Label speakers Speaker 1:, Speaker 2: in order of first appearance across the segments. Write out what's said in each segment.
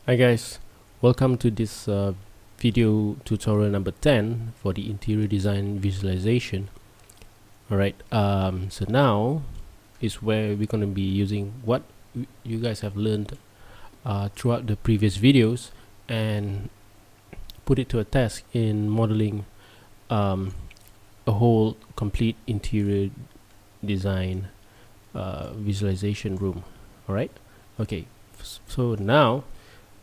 Speaker 1: Hi guys, welcome to this video tutorial number 10 for the interior design visualization. Alright, so now is where we're going to be using what you guys have learned throughout the previous videos and put it to a test in modeling a whole complete interior design visualization room. Alright, okay, so now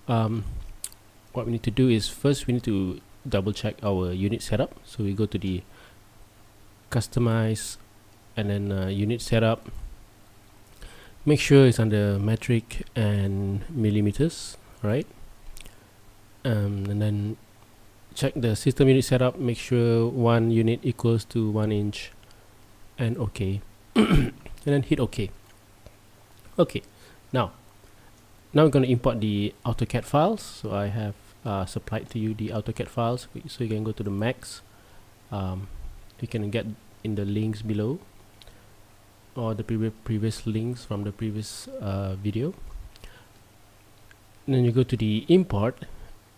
Speaker 1: what we need to do is first we need to double check our unit setup. So we go to the customize and then unit setup, make sure it's under metric and millimeters, right? And then check the system unit setup, make sure 1 unit equals to 1 inch and OK. And then hit OK. Okay, now we're going to import the AutoCAD files. So I have supplied to you the AutoCAD files, so you can go to the Max. You can get in the links below or the previous links from the previous video. And then you go to the import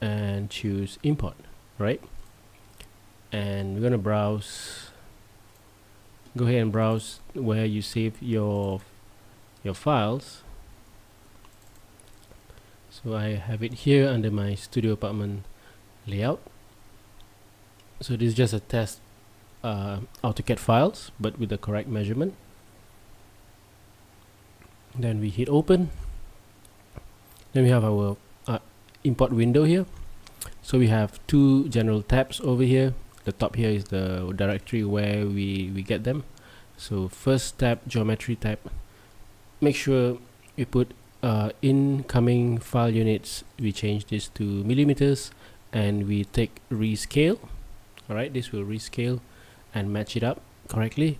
Speaker 1: and choose import, right? And we're going to browse, go ahead and browse where you save your files. So I have it here under my studio apartment layout. So this is just a test AutoCAD files, but with the correct measurement. Then we hit open. Then we have our import window here. So we have 2 general tabs over here. The top here is the directory where we get them. So first tab, geometry tab. Make sure you put incoming file units, we change this to millimeters and we take rescale. Alright, this will rescale and match it up correctly.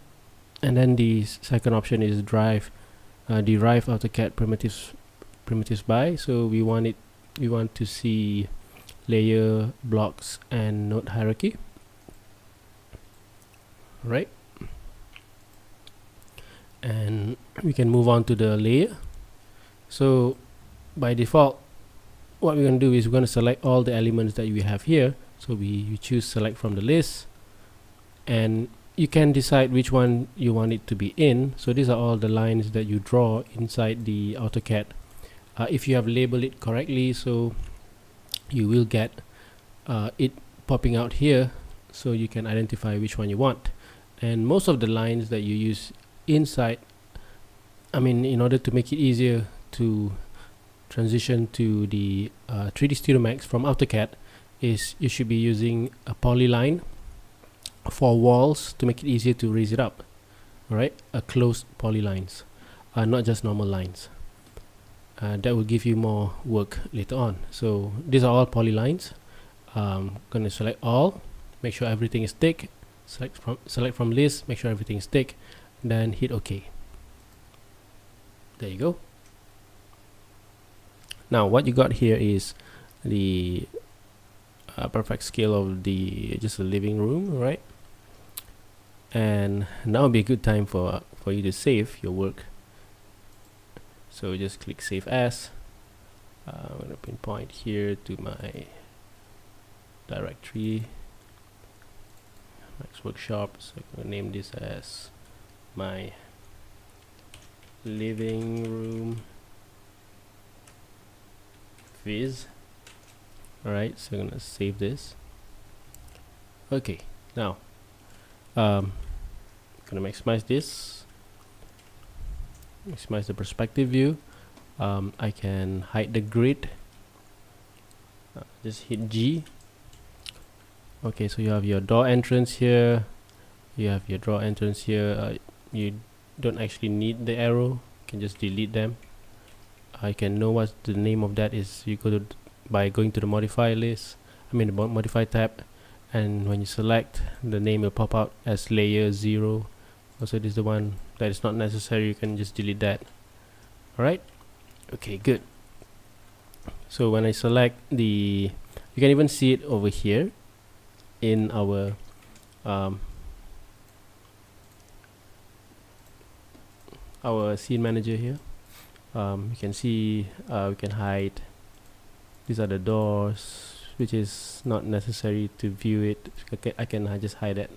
Speaker 1: And then the second option is derive AutoCAD primitives by. So we want to see layer, blocks and node hierarchy. Right, and we can move on to the layer. So by default, what we're going to do is we're going to select all the elements that we have here. So we choose select from the list, and you can decide which one you want it to be in. So these are all the lines that you draw inside the AutoCAD. If you have labeled it correctly, so you will get it popping out here, so you can identify which one you want. And most of the lines that you use inside, in order to make it easier to transition to the 3D Studio Max from AutoCAD, is you should be using a polyline for walls to make it easier to raise it up. Alright, a closed polylines, not just normal lines. That will give you more work later on. So these are all polylines. Gonna select all, make sure everything is tick, select from list, make sure everything is tick, then hit OK. There you go. Now what you got here is the perfect scale of just a living room, right? And now would be a good time for you to save your work. So just click save as. I'm going to pinpoint here to my directory, Max Workshop. So I'm going to name this as my living room viz. Alright, so I'm gonna save this. Okay, now gonna maximize this, maximize the perspective view. I can hide the grid, just hit G. Okay, so you have your door entrance here, you have your draw entrance here. You don't actually need the arrow, you can just delete them. I can know what the name of that is. You go to by going to the modify list, the modify tab, and when you select, the name will pop out as layer 0. Also this is the one that is not necessary, you can just delete that. Alright, okay, good. So when I select you can even see it over here in our scene manager here. You can see we can hide These are the doors, which is not necessary to view it. Okay, I can just hide that.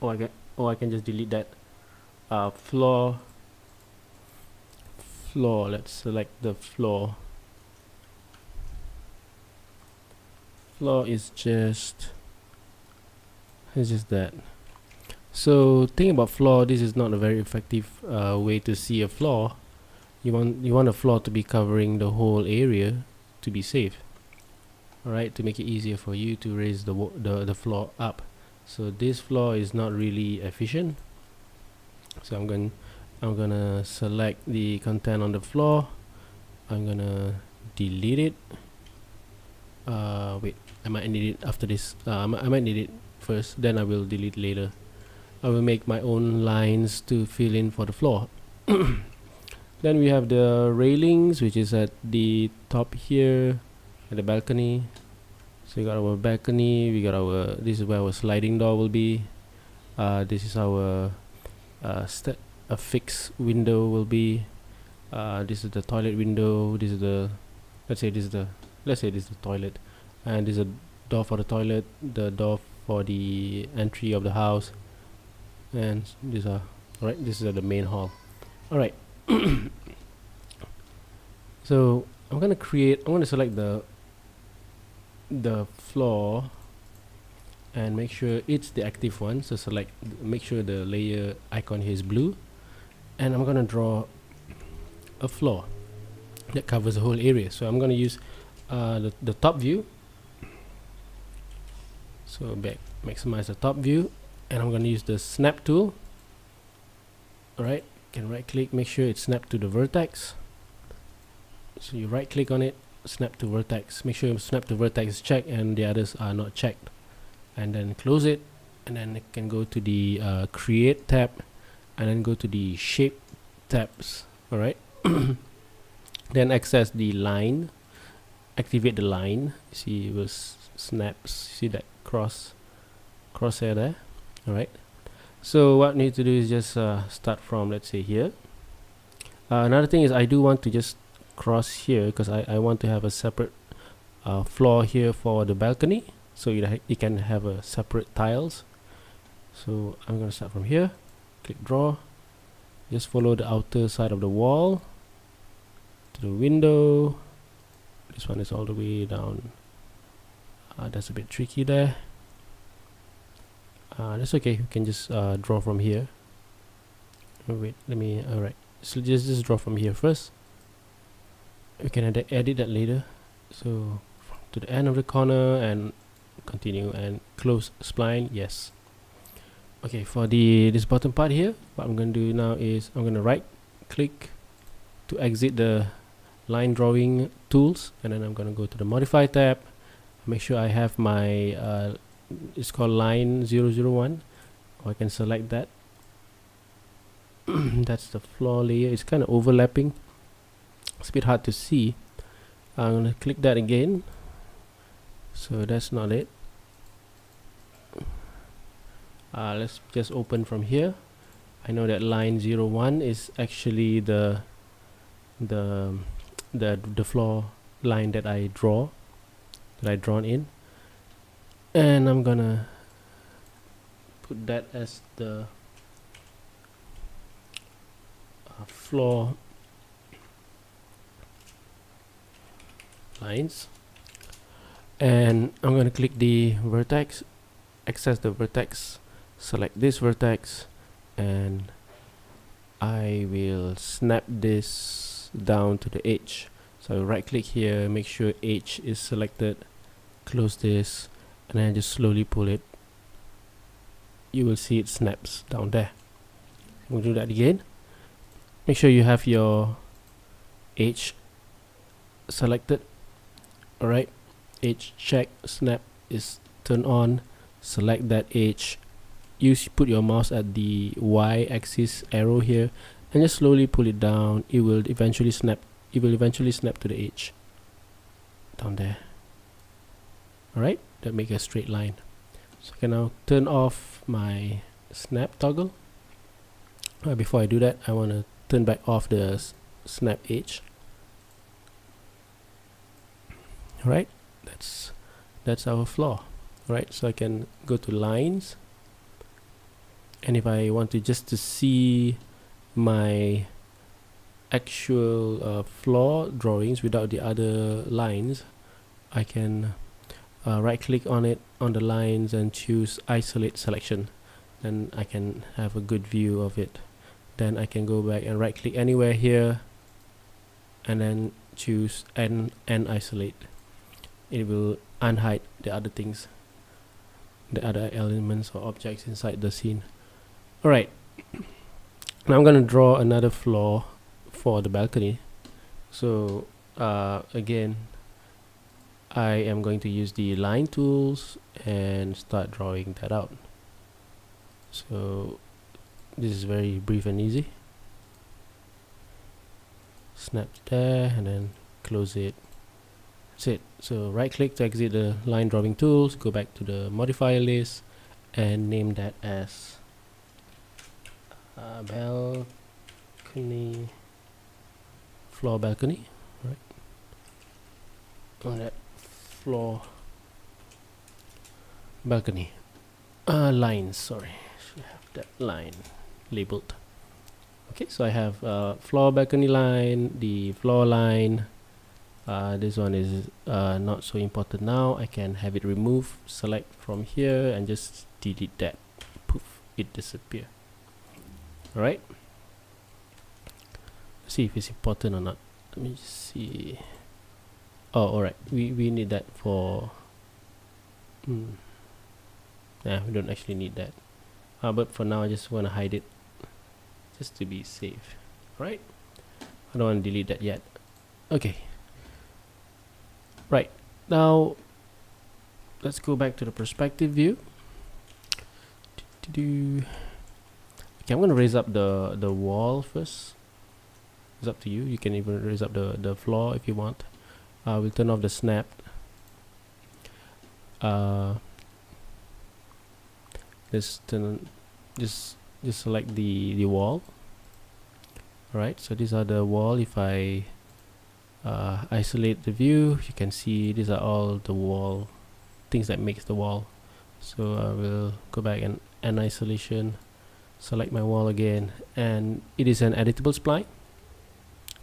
Speaker 1: Okay. Or I can just delete that. Floor. Let's select the floor. Floor is just that. So thing about floor, this is not a very effective way to see a floor. You want a floor to be covering the whole area to be safe. Alright, to make it easier for you to raise the floor up. So this floor is not really efficient. So I'm gonna select the content on the floor. I'm gonna delete it. Wait, I might need it after this. I might need it first, then I will delete later. I will make my own lines to fill in for the floor. Then we have the railings, which is at the top here at the balcony. So we got our balcony, we got our, this is where our sliding door will be. This is our a fixed window will be. This is the toilet window. This is the, let's say this is the toilet, and this is a door for the toilet, the door for the entry of the house, and these are this is the main hall. All right. So I'm gonna select the floor and make sure it's the active one. So make sure the layer icon here is blue, and I'm gonna draw a floor that covers the whole area. So I'm gonna use the top view. So maximize the top view, and I'm gonna use the snap tool. Alright, can right click, make sure it's snapped to the vertex. So you right click on it, snap to vertex, make sure snap to vertex is checked and the others are not checked, and then close it, and then it can go to the create tab, and then go to the shape tabs. Alright. Then access the line, activate the line. See, it will snaps. See that crosshair there. Alright, so what we need to do is just start from, let's say, here. Another thing is I do want to just cross here, because I want to have a separate floor here for the balcony, so you can have a separate tiles. So I'm going to start from here, click draw, just follow the outer side of the wall to the window. This one is all the way down. That's a bit tricky there. That's okay, you can just draw from here. Oh, wait, alright, so just draw from here first. We can edit that later. So to the end of the corner and continue and close spline, yes. Okay, for this bottom part here, what I'm going to do now is I'm going to right click to exit the line drawing tools, and then I'm going to go to the modify tab, make sure I have my it's called line 001, or I can select that. That's the floor layer. It's kind of overlapping, it's a bit hard to see. I'm going to click that again. So that's not it. Let's just open from here. I know that line 01 is actually the floor line that I drawn in, and I'm gonna put that as the floor lines, and I'm going to click the vertex, access the vertex, select this vertex, and I will snap this down to the edge. So right click here, make sure edge is selected, close this, and then just slowly pull it. You will see it snaps down there. We'll do that again. Make sure you have your edge selected. Alright, edge check, snap is turned on, select that edge, put your mouse at the Y axis arrow here, and just slowly pull it down. It will eventually snap to the edge down there. Alright, that makes a straight line. So I can now turn off my snap toggle. Before I do that, I want to turn back off the snap edge. Alright, that's our floor, right? So I can go to lines, and if I want to just to see my actual floor drawings without the other lines, I can right click on it, on the lines, and choose isolate selection. Then I can have a good view of it. Then I can go back and right click anywhere here and then choose and isolate. It will unhide the other things, the other elements or objects inside the scene. Alright, now I'm going to draw another floor for the balcony. So again, I am going to use the line tools and start drawing that out. So this is very brief and easy. Snap there and then close it. That's it. So right click to exit the line drawing tools, go back to the modifier list and name that as balcony, floor balcony, right? On that floor balcony lines, sorry, should have that line labeled. Okay, so I have floor balcony line, the floor line. This one is not so important now. I can have it removed, select from here and just delete that. Poof, it disappear. Alright, see if it's important or not. Let me just see. Oh, alright, we need that for nah, we don't actually need that, but for now I just want to hide it just to be safe. Right, I don't want to delete that yet. Okay, right, now let's go back to the perspective view. Okay, I'm going to raise up the wall first. It's up to you. You can even raise up the floor if you want. We'll turn off the snap. Just select the wall. Alright, so these are the wall. If I isolate the view, you can see these are all the wall things that makes the wall. So I will go back and isolation, select my wall again, and it is an editable spline.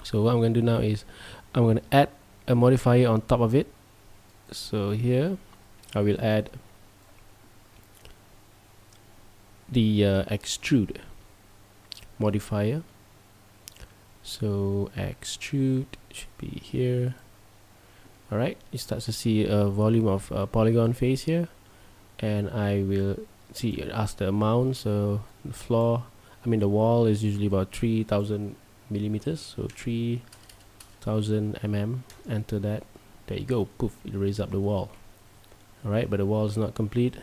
Speaker 1: So what I'm going to do now is I'm going to add a modifier on top of it. So here I will add the extrude modifier. So extrude should be here. Alright, it starts to see a volume of polygon face here, and I will see it asks the amount. So the floor, the wall is usually about 3000 millimeters, so 3000 mm. Enter that. There you go. Poof, it raised up the wall. Alright, but the wall is not complete.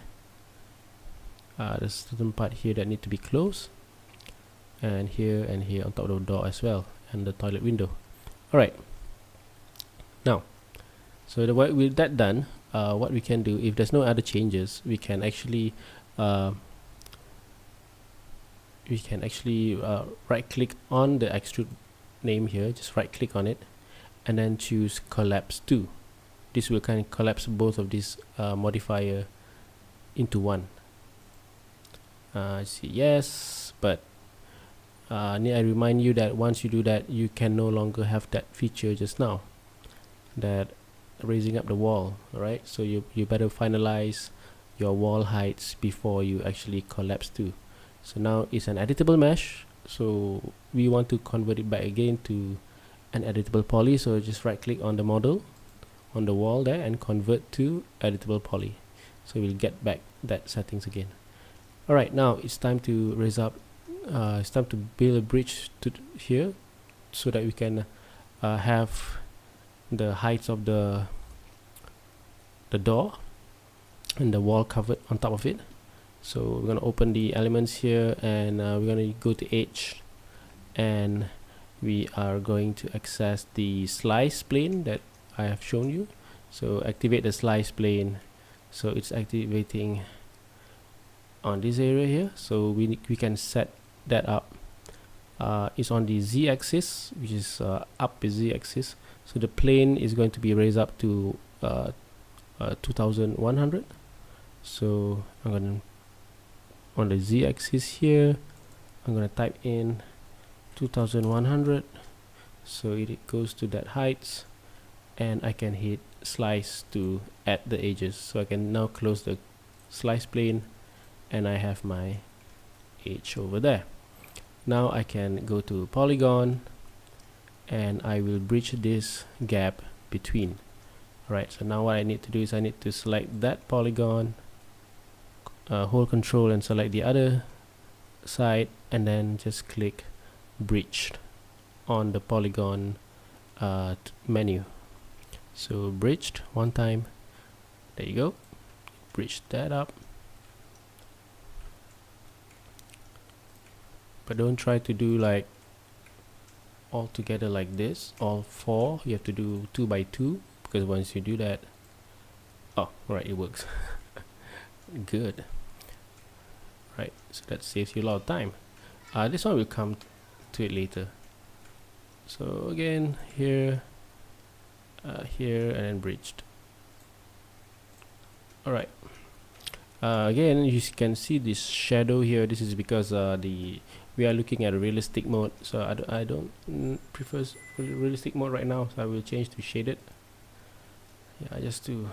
Speaker 1: There's certain part here that need to be closed, and here on top of the door as well, and the toilet window. Alright, now so with that done, what we can do, if there's no other changes, we can actually right click on the extrude name here, just right click on it and then choose collapse to. This will kind of collapse both of these modifier into one. I see yes, but need I remind you that once you do that, you can no longer have that feature just now, that raising up the wall. Alright, so you better finalize your wall heights before you actually collapse to. So now it's an editable mesh, so we want to convert it back again to an editable poly. So just right click on the model on the wall there and convert to editable poly. So we'll get back that settings again. Alright, now it's time to raise up, it's time to build a bridge to here, so that we can have the heights of the door and the wall covered on top of it. So we're going to open the elements here, and we're going to go to edge, and we are going to access the slice plane that I have shown you. So activate the slice plane. So it's activating on this area here, so we can set that up. It's on the z-axis, which is up is z-axis, so the plane is going to be raised up to 2100. So I'm going to, on the z-axis here, I'm going to type in 2100, so it goes to that height, and I can hit slice to add the edges. So I can now close the slice plane, and I have my edge over there. Now I can go to polygon, and I will bridge this gap between. Alright, so now what I need to do is I need to select that polygon, hold control and select the other side, and then just click bridge on the polygon menu. So bridged one time, there you go, bridge that up. But don't try to do like all together like this, all four. You have to do 2 by 2, because once you do that, oh right, it works. Good. Right, so that saves you a lot of time. This one will come to it later. So again, here, here, and then bridged. Alright. Again, you can see this shadow here. This is because we are looking at a realistic mode, so I don't prefer realistic mode right now, so I will change to shaded. Yeah, just to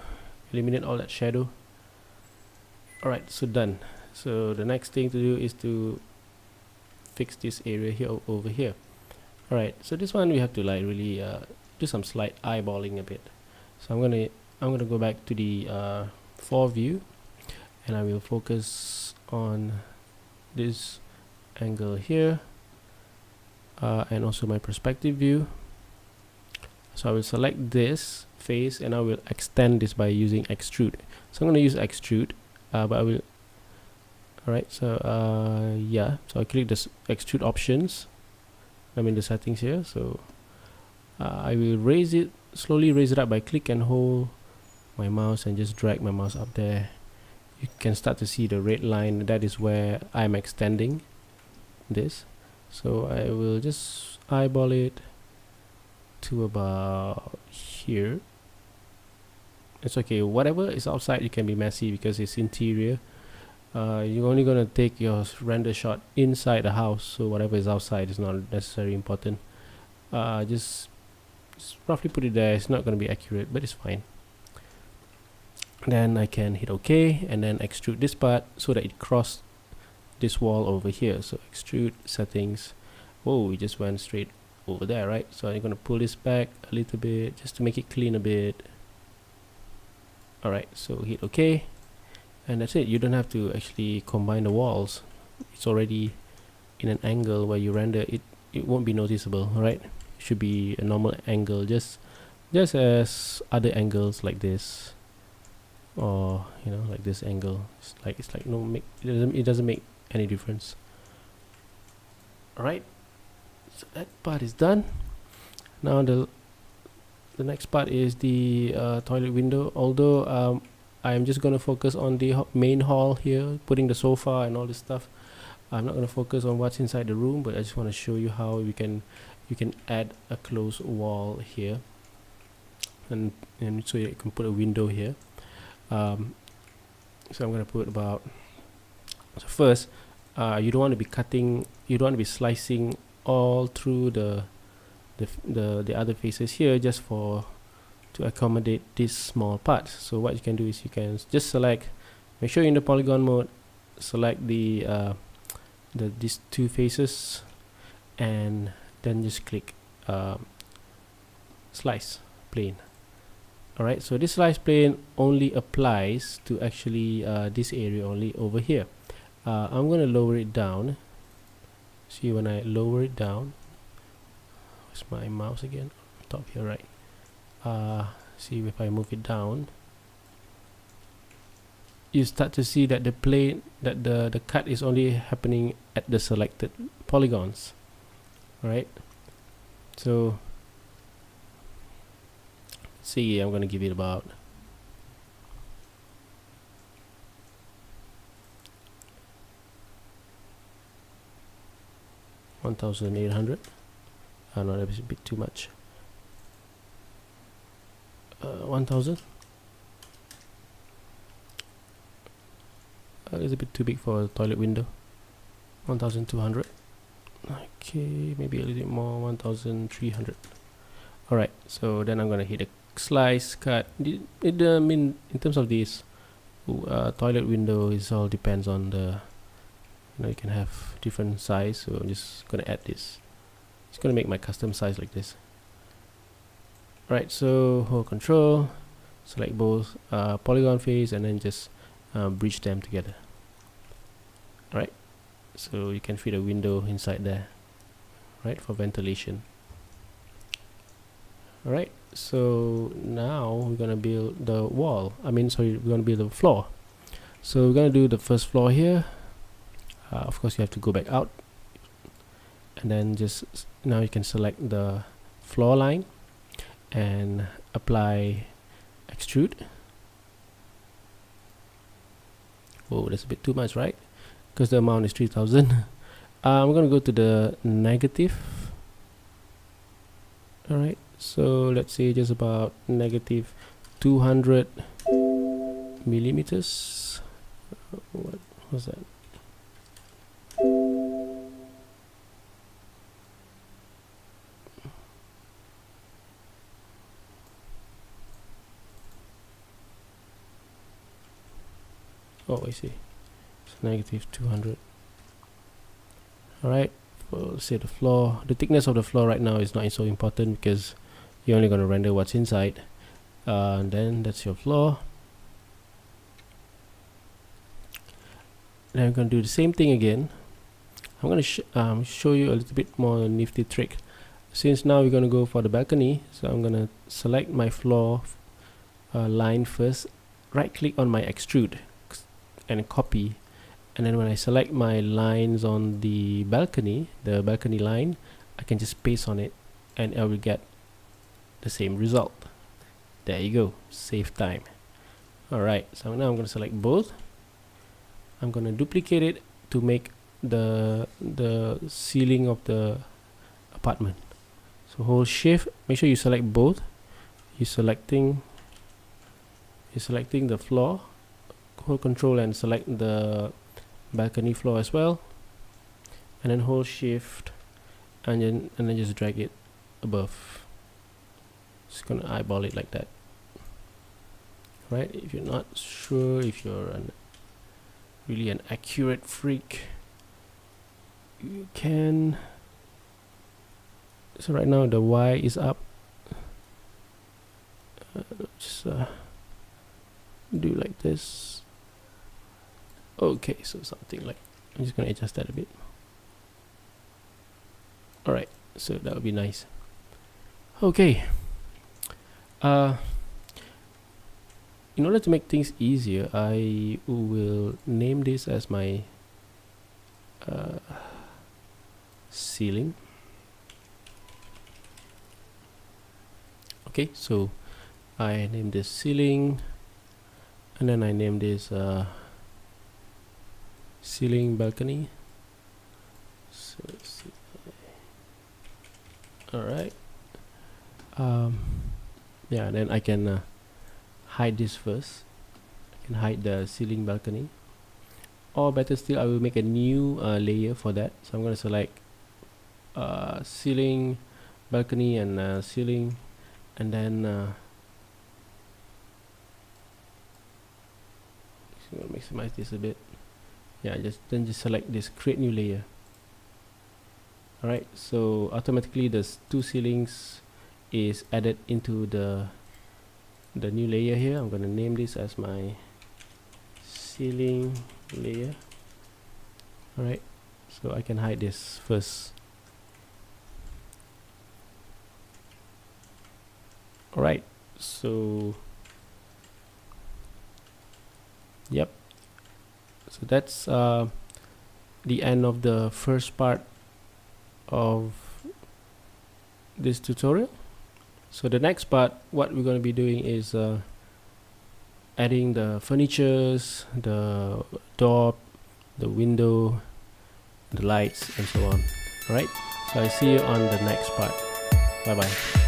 Speaker 1: eliminate all that shadow. Alright, so done. So the next thing to do is to fix this area here over here. Alright, so this one we have to like really do some slight eyeballing a bit. So I'm gonna go back to the 4 view, and I will focus on this angle here, and also my perspective view. So I will select this face, and I will extend this by using Extrude. So I'm going to use Extrude, but I will, alright, so yeah, so I click this Extrude options. I'm in the settings here, so I will raise it, slowly raise it up by click and hold my mouse and just drag my mouse up there. You can start to see the red line. That is where I'm extending this. So I will just eyeball it to about here. It's okay, whatever is outside, it can be messy because it's interior. You're only going to take your render shot inside the house, so whatever is outside is not necessarily important. Just roughly put it there. It's not going to be accurate, but it's fine. Then I can hit OK, and then extrude this part so that it crossed this wall over here. So extrude, settings. Whoa, we just went straight over there, right? So I'm going to pull this back a little bit just to make it clean a bit. Alright, so hit OK, and that's it. You don't have to actually combine the walls. It's already in an angle where you render it. It won't be noticeable. Alright, it should be a normal angle, just as other angles like this, or you know, like this angle. It's like no make, it doesn't make any difference. Alright, so that part is done. Now the next part is the toilet window. Although I'm just going to focus on the main hall here, putting the sofa and all this stuff. I'm not going to focus on what's inside the room, but I just want to show you how you can add a closed wall here, and so you can put a window here. So I'm going to put about, so first you don't want to be cutting, you don't want to be slicing all through the other faces here, just to accommodate this small part. So what you can do is you can just select, make sure you're in the polygon mode, select these 2 faces, and then just click slice plane. Alright, so this slice plane only applies to actually this area only over here. I'm going to lower it down. See, when I lower it down, where's my mouse again? Top here, right? See, if I move it down, you start to see that the plane, that the cut is only happening at the selected polygons. Right? So see, I'm going to give it about 1,800. No, that was a bit too much. 1,000. It's a bit too big for a toilet window. 1200. Okay, maybe a little bit more. 1300. All right, so then I'm gonna hit a slice cut. I mean, in terms of this toilet window, it all depends on the, you can have different size. So I'm just gonna add this. It's gonna make my custom size like this. All right, so hold Control, select both polygon face, and then just bridge them together. All right, so you can fit a window inside there, right, for ventilation. All right, so now we're gonna build the wall. We're gonna build the floor. So we're gonna do the first floor here. Of course, you have to go back out, and then just now you can select the floor line and apply extrude. Oh, that's a bit too much, right? Because the amount is 3000. I'm gonna go to the negative. All right, so let's say just about negative 200 millimeters. What was that? Oh, I see. It's negative 200. All right. Well, say the floor. The thickness of the floor right now is not so important because you're only going to render what's inside. And then that's your floor. Then I'm going to do the same thing again. I'm going to show you a little bit more nifty trick. Since now we're going to go for the balcony, so I'm going to select my floor line first. Right click on my extrude and copy, and then when I select my lines on the balcony line, I can just paste on it and I will get the same result. There you go, save time. Alright, so now I'm going to select both. I'm going to duplicate it to make the ceiling of the apartment. So hold shift, make sure you select both. You're selecting the floor, hold control and select the balcony floor as well, and then hold shift and then just drag it above. Just gonna eyeball it like that. Right, if you're not sure, if you're really an accurate freak, you can. So right now the Y is up. Just do like this. Okay, so something like, I'm just gonna adjust that a bit. All right, so that would be nice. Okay. In order to make things easier, I will name this as my ceiling. Okay, so I name this ceiling, and then I name this ceiling balcony. So all right. Yeah, then I can hide this first. I can hide the ceiling balcony, or better still, I will make a new layer for that. So I'm going to select ceiling balcony and ceiling, and then I'm going to maximize this a bit. Yeah, just select this, create new layer. Alright, so automatically there's two ceilings is added into the new layer here. I'm going to name this as my ceiling layer. Alright, so I can hide this first. Alright, so yep, so that's the end of the first part of this tutorial. So the next part, what we're going to be doing is adding the furnitures, the door, the window, the lights, and so on. Alright, so I see you on the next part. Bye bye.